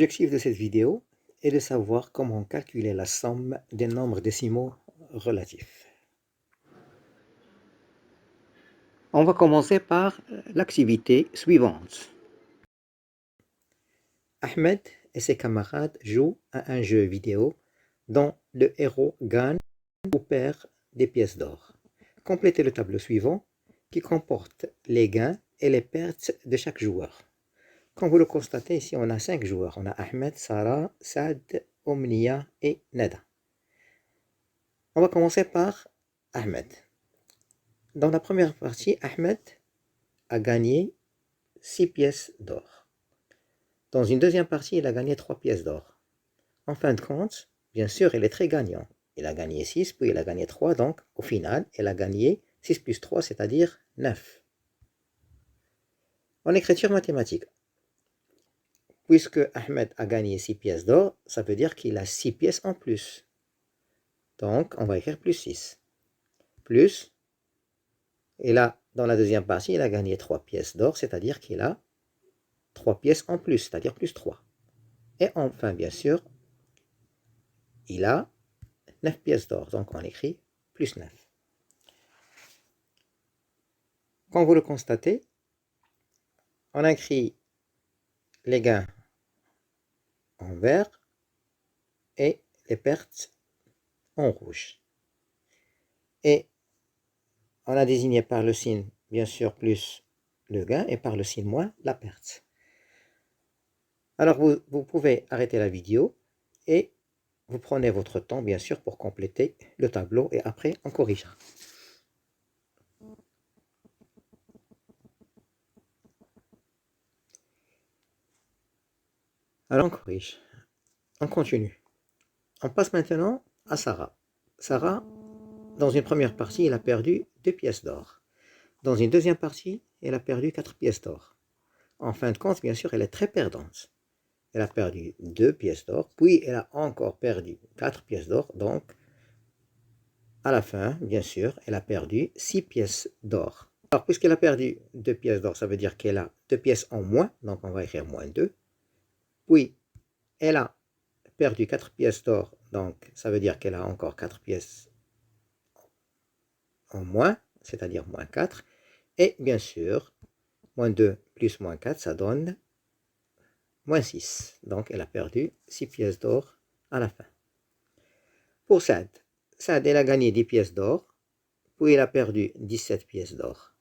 L'objectif de cette vidéo est de savoir comment calculer la somme des nombres décimaux relatifs. On va commencer par l'activité suivante. Ahmed et ses camarades jouent à un jeu vidéo dont le héros gagne ou perd des pièces d'or. Complétez le tableau suivant qui comporte les gains et les pertes de chaque joueur. Comme vous le constatez, ici on a 5 joueurs. On a Ahmed, Sarah, Saad, Omnia et Nada. On va commencer par Ahmed. Dans la première partie, Ahmed a gagné 6 pièces d'or. Dans une deuxième partie, il a gagné 3 pièces d'or. En fin de compte, bien sûr, il est très gagnant. Il a gagné 6, puis il a gagné 3, donc au final, il a gagné 6 plus 3, c'est-à-dire 9. En écriture mathématique, puisque Ahmed a gagné 6 pièces d'or, ça veut dire qu'il a 6 pièces en plus. Donc, on va écrire plus 6. Plus, et là, dans la deuxième partie, il a gagné 3 pièces d'or, c'est-à-dire qu'il a 3 pièces en plus, c'est-à-dire plus 3. Et enfin, bien sûr, il a 9 pièces d'or, donc on écrit plus 9. Comme vous le constatez, on a écrit les gains en vert et les pertes en rouge. Et on a désigné par le signe, bien sûr, plus le gain et par le signe moins la perte. Alors vous pouvez arrêter la vidéo et vous prenez votre temps, bien sûr, pour compléter le tableau et après on corrigera. Alors on corrige. On continue. On passe maintenant à Sarah. Sarah, dans une première partie, elle a perdu 2 pièces d'or. Dans une deuxième partie, elle a perdu 4 pièces d'or. En fin de compte, bien sûr, elle est très perdante. Elle a perdu 2 pièces d'or, puis elle a encore perdu 4 pièces d'or. Donc, à la fin, bien sûr, elle a perdu 6 pièces d'or. Alors, puisqu'elle a perdu 2 pièces d'or, ça veut dire qu'elle a 2 pièces en moins. Donc, on va écrire moins 2. Puis, elle a perdu 4 pièces d'or. Donc, ça veut dire qu'elle a encore 4 pièces en moins, c'est-à-dire moins 4. Et bien sûr, moins 2 plus moins 4, ça donne moins 6. Donc, elle a perdu 6 pièces d'or à la fin. Pour Saad, elle a gagné 10 pièces d'or, puis elle a perdu 17 pièces d'or.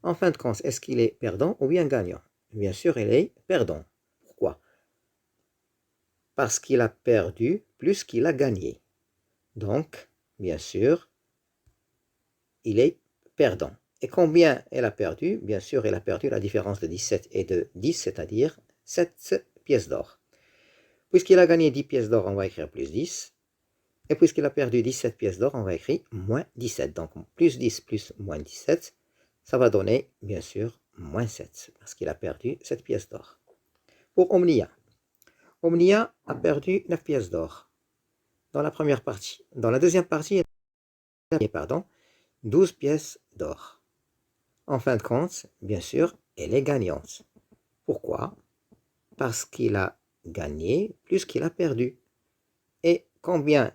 En fin de compte, est-ce qu'il est perdant ou bien gagnant? Bien sûr, il est perdant. Pourquoi? Parce qu'il a perdu plus qu'il a gagné. Donc, bien sûr, il est perdant. Et combien elle a perdu? Bien sûr, elle a perdu la différence de 17 et de 10, c'est-à-dire 7 pièces d'or. Puisqu'il a gagné 10 pièces d'or, on va écrire plus 10. Et puisqu'il a perdu 17 pièces d'or, on va écrire moins 17. Donc, plus 10 plus moins 17, ça va donner, bien sûr, moins 7, parce qu'il a perdu 7 pièces d'or. Pour Omnia, Omnia a perdu 9 pièces d'or dans la première partie. Dans la deuxième partie, elle a gagné, 12 pièces d'or. En fin de compte, bien sûr, elle est gagnante. Pourquoi? Parce qu'il a gagné plus qu'il a perdu. Et combien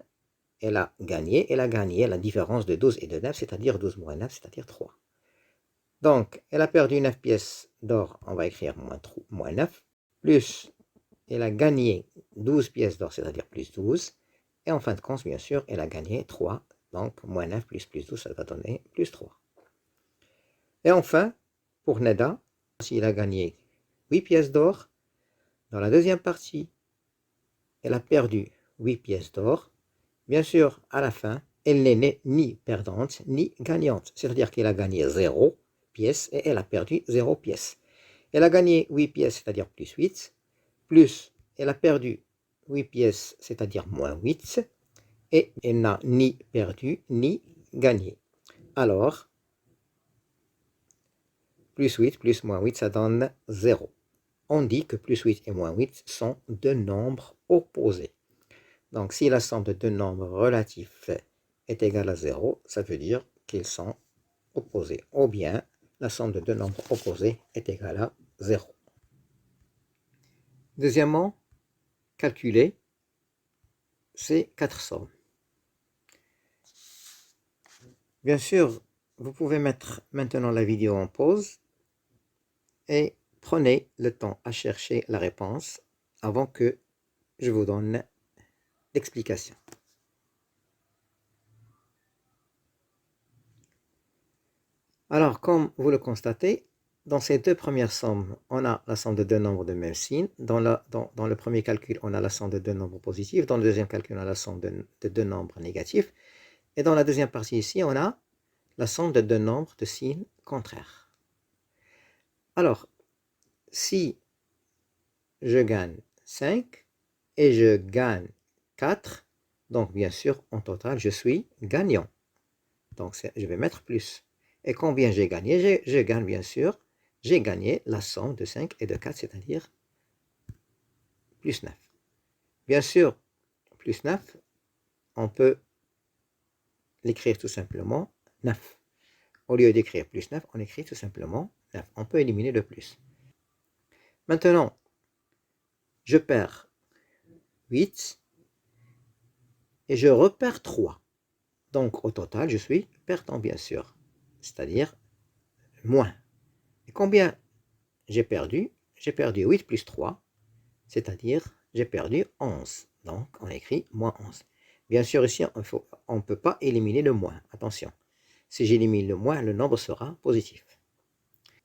elle a gagné? Elle a gagné la différence de 12 et de 9, c'est-à-dire 12 moins 9, c'est-à-dire 3. Donc, elle a perdu 9 pièces d'or, on va écrire moins 9, plus elle a gagné 12 pièces d'or, c'est-à-dire plus 12, et en fin de compte, bien sûr, elle a gagné 3, donc moins 9 plus 12, ça va donner plus 3. Et enfin, pour Neda, il a gagné 8 pièces d'or. Dans la deuxième partie, elle a perdu 8 pièces d'or. Bien sûr, à la fin, elle n'est ni perdante ni gagnante, c'est-à-dire qu'elle a gagné 0 pièce et elle a perdu 0 pièce. Elle a gagné 8 pièces, c'est-à-dire plus 8, plus elle a perdu 8 pièces, c'est-à-dire moins 8, et elle n'a ni perdu ni gagné. Alors, plus 8 plus moins 8, ça donne 0. On dit que plus 8 et moins 8 sont deux nombres opposés. Donc, si la somme de deux nombres relatifs est égale à 0, ça veut dire qu'ils sont opposés. Ou bien, la somme de deux nombres opposés est égale à 0. Deuxièmement, calculer ces 4 sommes. Bien sûr, vous pouvez mettre maintenant la vidéo en pause et prenez le temps à chercher la réponse avant que je vous donne l'explication. Alors, comme vous le constatez, dans ces deux premières sommes, on a la somme de deux nombres de même signe. Dans le premier calcul, on a la somme de deux nombres positifs. Dans le deuxième calcul, on a la somme de deux nombres négatifs. Et dans la deuxième partie ici, on a la somme de deux nombres de signes contraires. Alors, si je gagne 5 et je gagne 4, donc bien sûr, en total, je suis gagnant. Donc, je vais mettre plus. Et combien j'ai gagné? Je gagne bien sûr, j'ai gagné la somme de 5 et de 4, c'est-à-dire plus 9. Bien sûr, plus 9, on peut l'écrire tout simplement 9. Au lieu d'écrire plus 9, on écrit tout simplement 9. On peut éliminer le plus. Maintenant, je perds 8 et je repère 3. Donc, au total, je suis perdant, bien sûr, c'est-à-dire moins. Et combien j'ai perdu? J'ai perdu 8 plus 3, c'est-à-dire j'ai perdu 11. Donc, on écrit moins 11. Bien sûr, ici, on ne peut pas éliminer le moins. Attention, si j'élimine le moins, le nombre sera positif.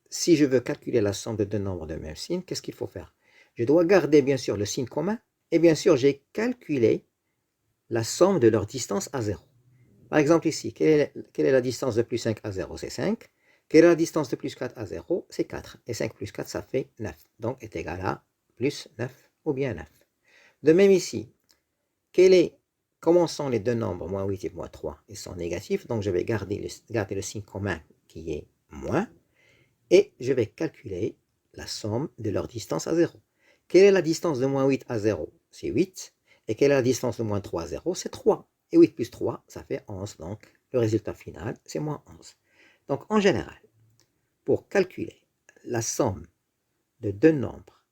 Si je veux calculer la somme de deux nombres de même signe, qu'est-ce qu'il faut faire? Je dois garder, bien sûr, le signe commun. Et bien sûr, j'ai calculé la somme de leur distance à 0. Par exemple, ici, quelle est la distance de plus 5 à 0? C'est 5. Quelle est la distance de plus 4 à 0? C'est 4. Et 5 plus 4, ça fait 9. Donc, est égal à plus 9 ou bien 9. De même ici, comment sont les deux nombres, moins 8 et moins 3? Ils sont négatifs, donc je vais garder le signe commun qui est moins. Et je vais calculer la somme de leur distance à 0. Quelle est la distance de moins 8 à 0? C'est 8. Et quelle est la distance de moins 3 à 0? C'est 3. Et 8 plus 3, ça fait 11. Donc, le résultat final, c'est moins 11. Donc, en général, pour calculer la somme de deux nombres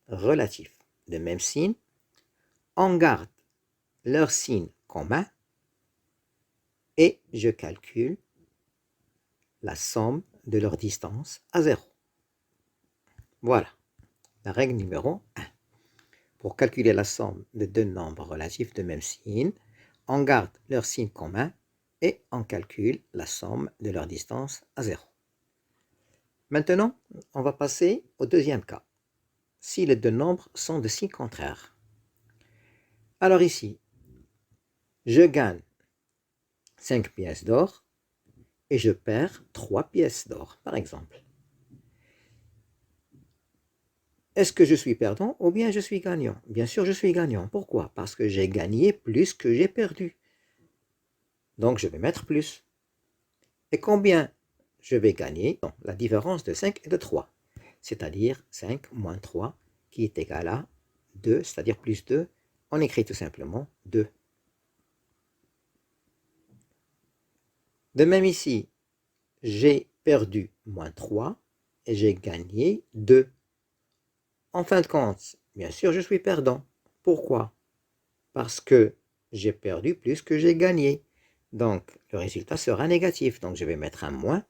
relatifs de même signe, on garde leur signe commun et je calcule la somme de leur distance à 0. Voilà, la règle numéro 1. Pour calculer la somme de deux nombres relatifs de même signe, on garde leur signe commun et on calcule la somme de leur distance à 0. Maintenant, on va passer au deuxième cas, si les deux nombres sont de signes contraires. Alors ici, je gagne 5 pièces d'or et je perds 3 pièces d'or, par exemple. Est-ce que je suis perdant ou bien je suis gagnant? Bien sûr, je suis gagnant. Pourquoi? Parce que j'ai gagné plus que j'ai perdu. Donc, je vais mettre plus. Et combien je vais gagner? Donc, la différence de 5 et de 3. C'est-à-dire 5 moins 3 qui est égal à 2, c'est-à-dire plus 2. On écrit tout simplement 2. De même ici, j'ai perdu moins 3 et j'ai gagné 2. En fin de compte, bien sûr, je suis perdant. Pourquoi? Parce que j'ai perdu plus que j'ai gagné. Donc, le résultat sera négatif. Donc, je vais mettre un moins.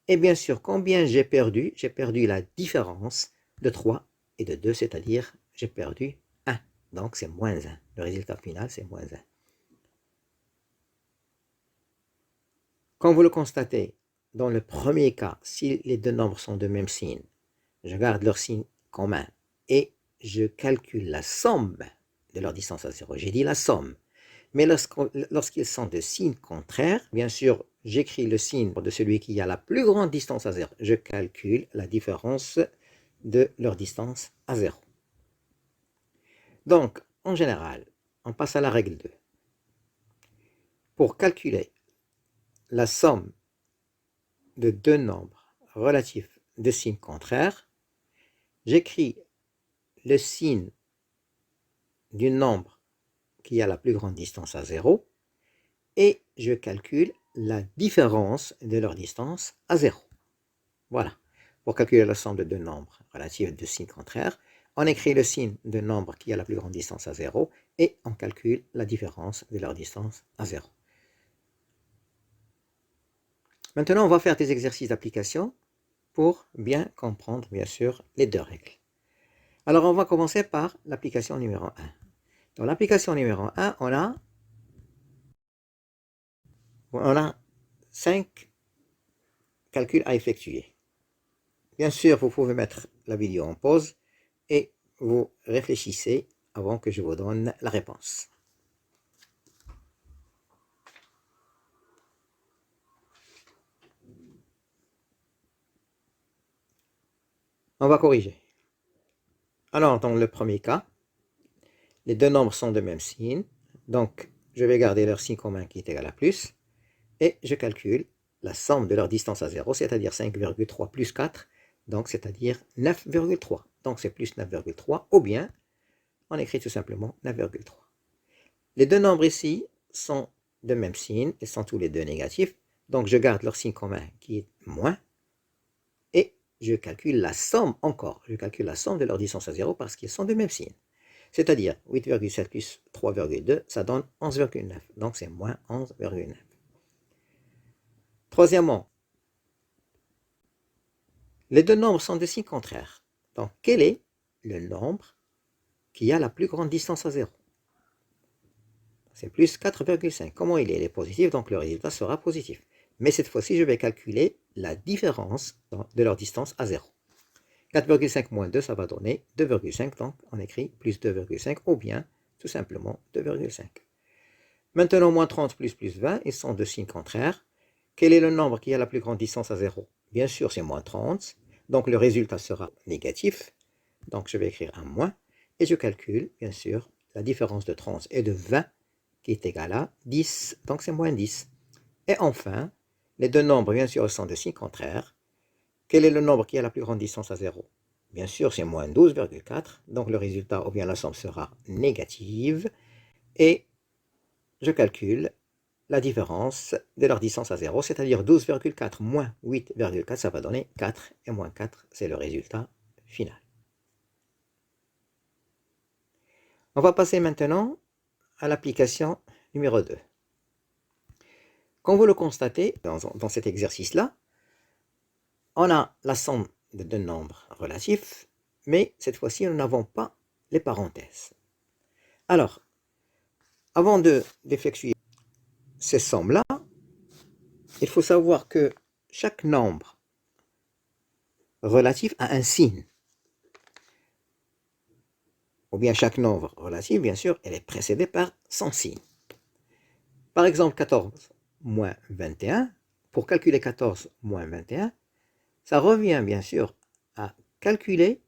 Et bien sûr, combien j'ai perdu? J'ai perdu la différence de 3 et de 2, c'est-à-dire j'ai perdu 1. Donc, c'est moins 1. Le résultat final, c'est moins 1. Comme vous le constatez, dans le premier cas, si les deux nombres sont de même signe, je garde leur signe commun et je calcule la somme de leur distance à 0. J'ai dit la somme. Mais lorsqu'ils sont de signes contraires, bien sûr, j'écris le signe de celui qui a la plus grande distance à 0. Je calcule la différence de leur distance à 0. Donc, en général, on passe à la règle 2. Pour calculer la somme de deux nombres relatifs de signes contraires, j'écris le signe du nombre qui a la plus grande distance à 0 et je calcule la différence de leur distance à 0. Voilà. Pour calculer la somme de deux nombres relatifs de signes contraires, On écrit le signe de nombre qui a la plus grande distance à 0 et on calcule la différence de leur distance à 0. Maintenant, on va faire des exercices d'application pour bien comprendre, bien sûr, les deux règles. Alors, on va commencer par l'application numéro 1. Dans l'application numéro 1, on a 5 calculs à effectuer. Bien sûr, vous pouvez mettre la vidéo en pause et vous réfléchissez avant que je vous donne la réponse. On va corriger. Alors, dans le premier cas, les deux nombres sont de même signe, donc je vais garder leur signe commun qui est égal à plus, et je calcule la somme de leur distance à 0, c'est-à-dire 5,3 plus 4, donc c'est-à-dire 9,3. Donc c'est plus 9,3, ou bien on écrit tout simplement 9,3. Les deux nombres ici sont de même signe, ils sont tous les deux négatifs, donc je garde leur signe commun qui est moins, et je calcule la somme encore, je calcule la somme de leur distance à 0 parce qu'ils sont de même signe. C'est-à-dire 8,7 plus 3,2, ça donne 11,9, donc c'est moins 11,9. Troisièmement, les deux nombres sont de signes contraires. Donc, quel est le nombre qui a la plus grande distance à 0? C'est plus 4,5. Comment il est? Il est positif, donc le résultat sera positif. Mais cette fois-ci, je vais calculer la différence de leur distance à 0. 4,5 moins 2, ça va donner 2,5, donc on écrit plus 2,5, ou bien tout simplement 2,5. Maintenant, moins 30 plus 20, ils sont de signes contraires. Quel est le nombre qui a la plus grande distance à 0? Bien sûr, c'est moins 30, donc le résultat sera négatif. Donc je vais écrire un moins, et je calcule, bien sûr, la différence de 30 et de 20, qui est égale à 10, donc c'est moins 10. Et enfin, les deux nombres, bien sûr, sont de signes contraires. Quel est le nombre qui a la plus grande distance à 0? Bien sûr, c'est moins 12,4, donc le résultat, ou bien la somme sera négative, et je calcule la différence de leur distance à 0, c'est-à-dire 12,4 moins 8,4, ça va donner 4, et moins 4, c'est le résultat final. On va passer maintenant à l'application numéro 2. Comme vous le constatez dans cet exercice-là, on a la somme de deux nombres relatifs, mais cette fois-ci, nous n'avons pas les parenthèses. Alors, avant d'effectuer ces sommes-là, il faut savoir que chaque nombre relatif a un signe. Ou bien chaque nombre relatif, bien sûr, elle est précédée par son signe. Par exemple, 14 moins 21, pour calculer 14 moins 21, ça revient bien sûr à calculer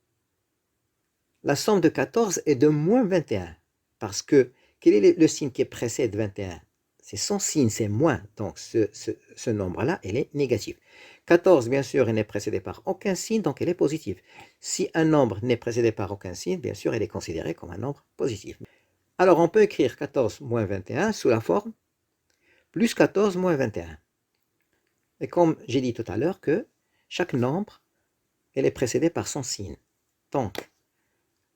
la somme de 14 et de moins 21. Parce que, quel est le signe qui précède 21? C'est son signe, c'est moins. Donc ce nombre-là, il est négatif. 14, bien sûr, elle n'est précédée par aucun signe, donc elle est positive. Si un nombre n'est précédé par aucun signe, bien sûr, elle est considérée comme un nombre positif. Alors, on peut écrire 14 moins 21 sous la forme plus 14 moins 21. Et comme j'ai dit tout à l'heure que chaque nombre, elle est précédée par son signe. Donc,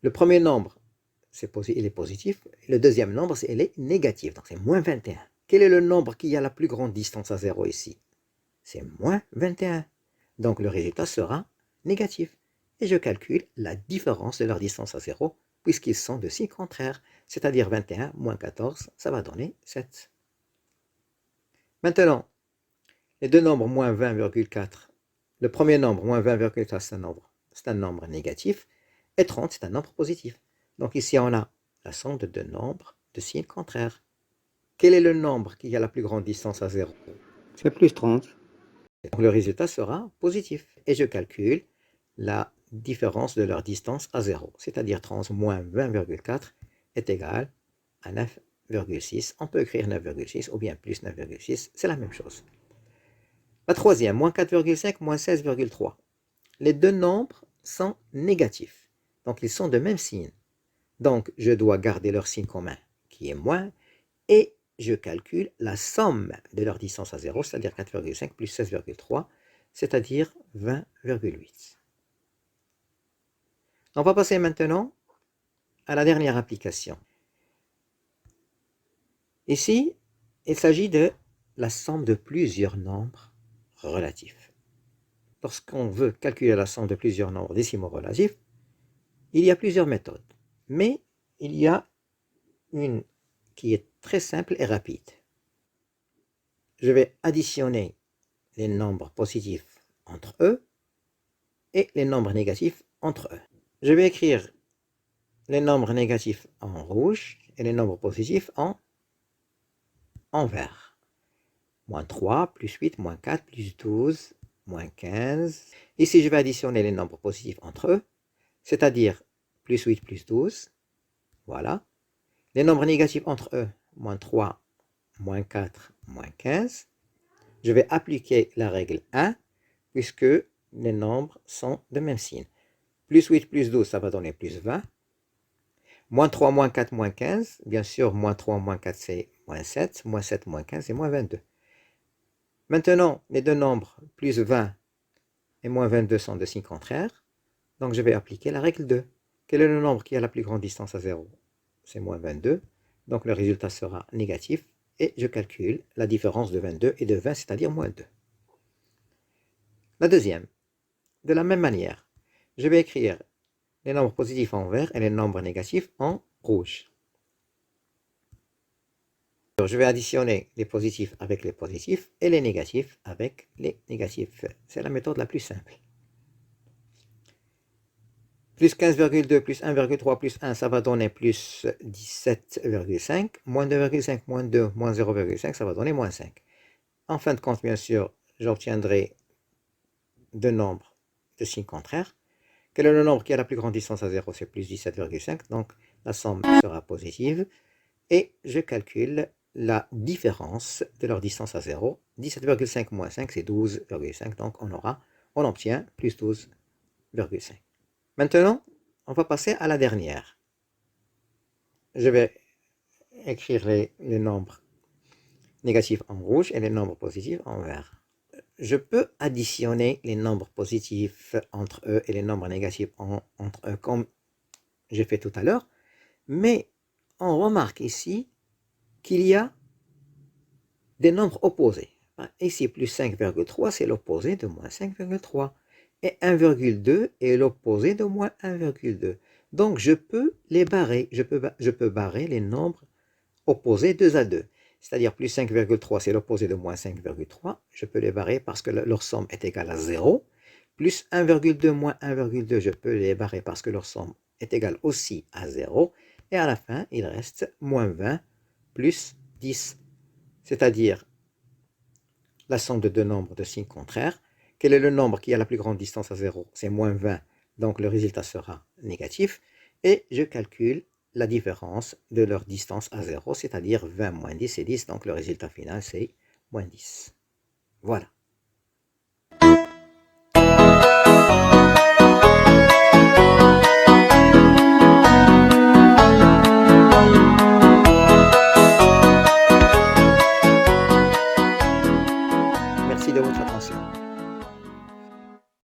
le premier nombre, il est positif. Le deuxième nombre, il est négatif. Donc, c'est moins 21. Quel est le nombre qui a la plus grande distance à 0 ici? C'est moins 21. Donc, le résultat sera négatif. Et je calcule la différence de leur distance à 0, puisqu'ils sont de signes contraires. C'est-à-dire 21 moins 14, ça va donner 7. Maintenant, les deux nombres moins 20,4. Le premier nombre, moins 20,4, c'est un nombre négatif. Et 30, c'est un nombre positif. Donc ici, on a la somme de deux nombres de signes contraires. Quel est le nombre qui a la plus grande distance à 0? C'est plus 30. Donc le résultat sera positif. Et je calcule la différence de leur distance à 0. C'est-à-dire 30 moins 20,4 est égal à 9,6. On peut écrire 9,6 ou bien plus 9,6. C'est la même chose. La troisième, moins 4,5, moins 16,3. Les deux nombres sont négatifs. Donc ils sont de même signe. Donc je dois garder leur signe commun qui est moins et je calcule la somme de leur distance à 0, c'est-à-dire 4,5 plus 16,3, c'est-à-dire 20,8. On va passer maintenant à la dernière application. Ici, il s'agit de la somme de plusieurs nombres relatifs. Lorsqu'on veut calculer la somme de plusieurs nombres décimaux relatifs, il y a plusieurs méthodes. Mais il y a une qui est très simple et rapide. Je vais additionner les nombres positifs entre eux et les nombres négatifs entre eux. Je vais écrire les nombres négatifs en rouge et les nombres positifs en vert. Moins 3, plus 8, moins 4, plus 12, moins 15. Ici, je vais additionner les nombres positifs entre eux, c'est-à-dire plus 8, plus 12. Voilà. Les nombres négatifs entre eux, moins 3, moins 4, moins 15. Je vais appliquer la règle 1, puisque les nombres sont de même signe. Plus 8, plus 12, ça va donner plus 20. Moins 3, moins 4, moins 15. Bien sûr, moins 3, moins 4, c'est moins 7. Moins 7, moins 15, c'est moins 22. Maintenant, les deux nombres, plus 20 et moins 22, sont de signes contraires. Donc, je vais appliquer la règle 2. Quel est le nombre qui a la plus grande distance à 0? C'est moins 22. Donc, le résultat sera négatif. Et je calcule la différence de 22 et de 20, c'est-à-dire moins 2. La deuxième, de la même manière, je vais écrire les nombres positifs en vert et les nombres négatifs en rouge. Alors, je vais additionner les positifs avec les positifs et les négatifs avec les négatifs. C'est la méthode la plus simple. Plus 15,2 plus 1,3 plus 1, ça va donner plus 17,5. Moins 2,5 moins 2 moins 0,5, ça va donner moins 5. En fin de compte, bien sûr, j'obtiendrai deux nombres de signes contraires. Quel est le nombre qui a la plus grande distance à 0? C'est plus 17,5. Donc, la somme sera positive. Et je calcule la différence de leur distance à 0. 17,5 moins 5, c'est 12,5. Donc, on obtient plus 12,5. Maintenant, on va passer à la dernière. Je vais écrire les nombres négatifs en rouge et les nombres positifs en vert. Je peux additionner les nombres positifs entre eux et les nombres négatifs entre eux comme j'ai fait tout à l'heure, mais on remarque ici qu'il y a des nombres opposés. Ici, plus 5,3, c'est l'opposé de moins 5,3. Et 1,2 est l'opposé de moins 1,2. Donc, je peux les barrer. Je peux barrer les nombres opposés 2 à 2. C'est-à-dire plus 5,3, c'est l'opposé de moins 5,3. Je peux les barrer parce que leur somme est égale à 0. Plus 1,2 moins 1,2, je peux les barrer parce que leur somme est égale aussi à 0. Et à la fin, il reste moins 20 plus 10. C'est-à-dire la somme de deux nombres de signes contraires. Quel est le nombre qui a la plus grande distance à 0? C'est moins 20, donc le résultat sera négatif. Et je calcule la différence de leur distance à 0, c'est-à-dire 20 moins 10, c'est 10, donc le résultat final, c'est moins 10. Voilà.